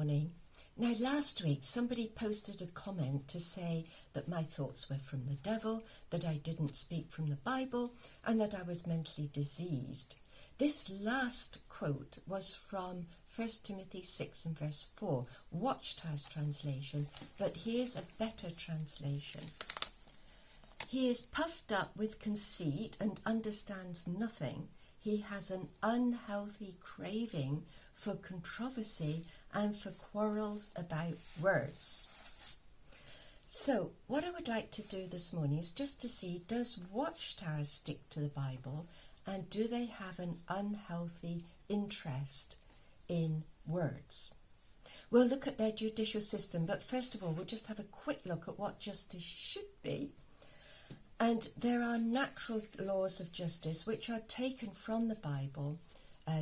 morning. Now, last week somebody posted a comment to say that my thoughts were from the devil, that I didn't speak from the Bible, and that I was mentally diseased. This last quote was from 1 Timothy 6 and verse 4, Watchtower's translation, but here's a better translation. He is puffed up with conceit and understands nothing. He has an unhealthy craving for controversy and for quarrels about words. So, what I would like to do this morning is just to see, does Watchtower stick to the Bible, and do they have an unhealthy interest in words? We'll look at their judicial system, but first of all, we'll just have a quick look at what justice should be. And there are natural laws of justice which are taken from the Bible.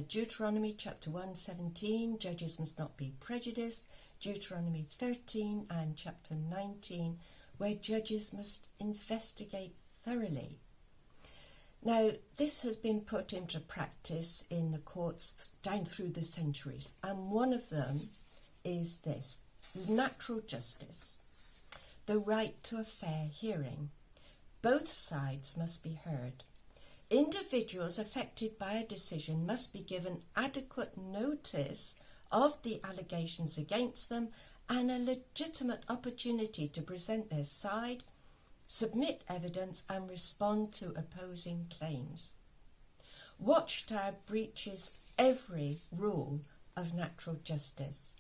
Deuteronomy chapter 1:17, judges must not be prejudiced. Deuteronomy 13 and chapter 19, where judges must investigate thoroughly. Now, this has been put into practice in the courts down through the centuries, and one of them is this: natural justice, the right to a fair hearing. Both sides must be heard. Individuals affected by a decision must be given adequate notice of the allegations against them and a legitimate opportunity to present their side, submit evidence and respond to opposing claims. Watchtower breaches every rule of natural justice.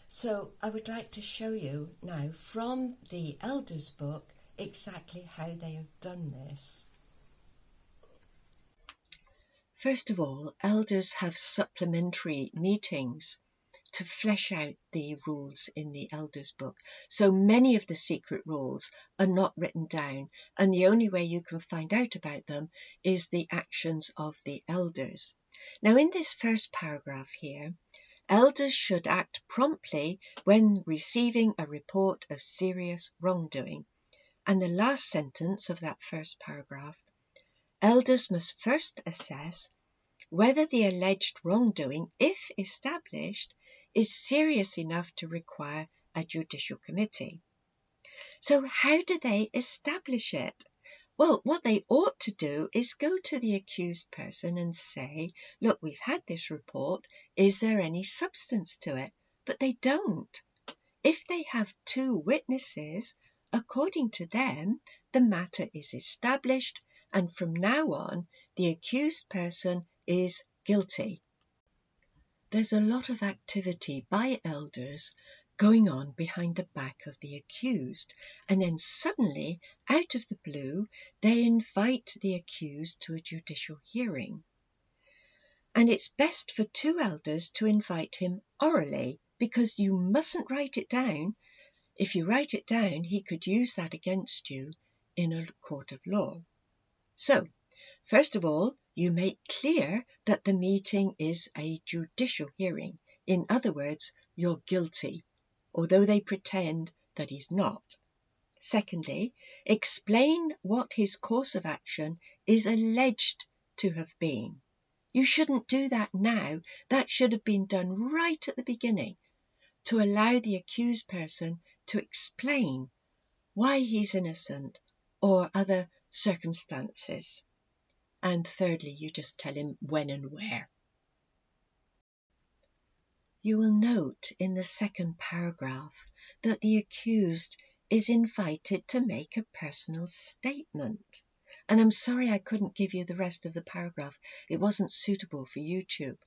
So I would like to show you now from the Elders book exactly how they have done this. First of all, elders have supplementary meetings to flesh out the rules in the Elders book. So many of the secret rules are not written down, and the only way you can find out about them is the actions of the elders. Now, in this first paragraph here, elders should act promptly when receiving a report of serious wrongdoing. And the last sentence of that first paragraph, elders must first assess whether the alleged wrongdoing, if established, is serious enough to require a judicial committee. So how do they establish it? Well, what they ought to do is go to the accused person and say, look, we've had this report, is there any substance to it? But they don't. If they have two witnesses, according to them, the matter is established, and from now on, the accused person is guilty. There's a lot of activity by elders going on behind the back of the accused, and then suddenly, out of the blue, they invite the accused to a judicial hearing. And it's best for two elders to invite him orally, because you mustn't write it down. If you write it down, he could use that against you in a court of law. So, first of all, you make clear that the meeting is a judicial hearing. In other words, you're guilty, although they pretend that he's not. Secondly, explain what his course of action is alleged to have been. You shouldn't do that now. That should have been done right at the beginning, to allow the accused person to explain why he's innocent or other circumstances. And thirdly, you just tell him when and where. You will note in the second paragraph that the accused is invited to make a personal statement. And I'm sorry I couldn't give you the rest of the paragraph. It wasn't suitable for YouTube.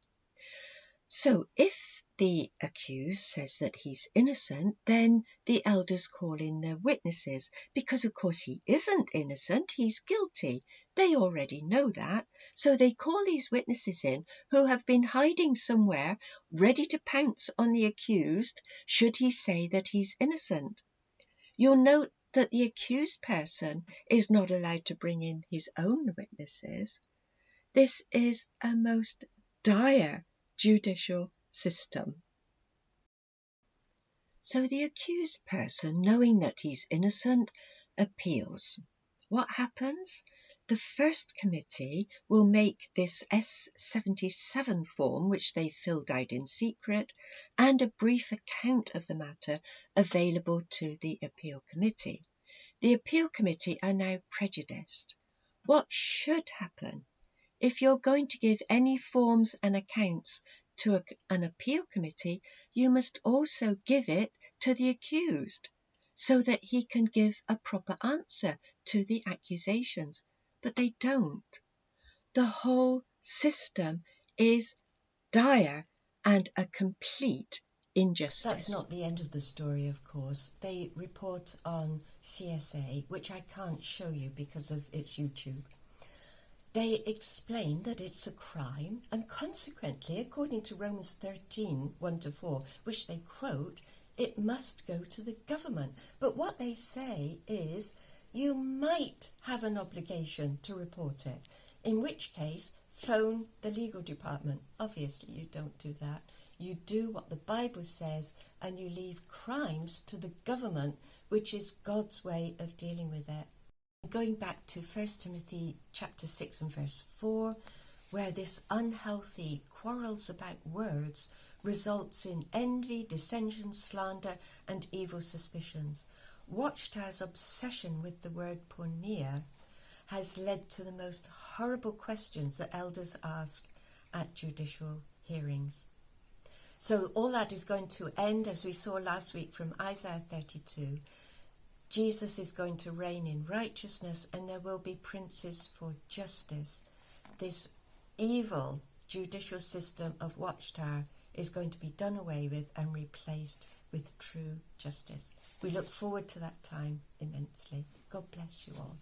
So if the accused says that he's innocent, then the elders call in their witnesses, because of course he isn't innocent, he's guilty. They already know that, so they call these witnesses in who have been hiding somewhere, ready to pounce on the accused should he say that he's innocent. You'll note that the accused person is not allowed to bring in his own witnesses. This is a most dire judicial system. So the accused person, knowing that he's innocent, appeals. What happens? The first committee will make this S77 form, which they filled out in secret, and a brief account of the matter available to the appeal committee. The appeal committee are now prejudiced. What should happen? If you're going to give any forms and accounts to an appeal committee, you must also give it to the accused, so that he can give a proper answer to the accusations. But they don't. The whole system is dire and a complete injustice. That's not the end of the story, of course. They report on CSA, which I can't show you because of its YouTube. They explain that it's a crime, and consequently, according to Romans 13, 1-4, which they quote, it must go to the government. But what they say is, you might have an obligation to report it, in which case, phone the legal department. Obviously, you don't do that. You do what the Bible says, and you leave crimes to the government, which is God's way of dealing with it. Going back to 1 Timothy chapter 6 and verse 4, where this unhealthy quarrels about words results in envy, dissension, slander, and evil suspicions. Watchtower's obsession with the word porneia has led to the most horrible questions that elders ask at judicial hearings. So all that is going to end, as we saw last week from Isaiah 32. Jesus is going to reign in righteousness, and there will be princes for justice. This evil judicial system of Watchtower is going to be done away with and replaced with true justice. We look forward to that time immensely. God bless you all.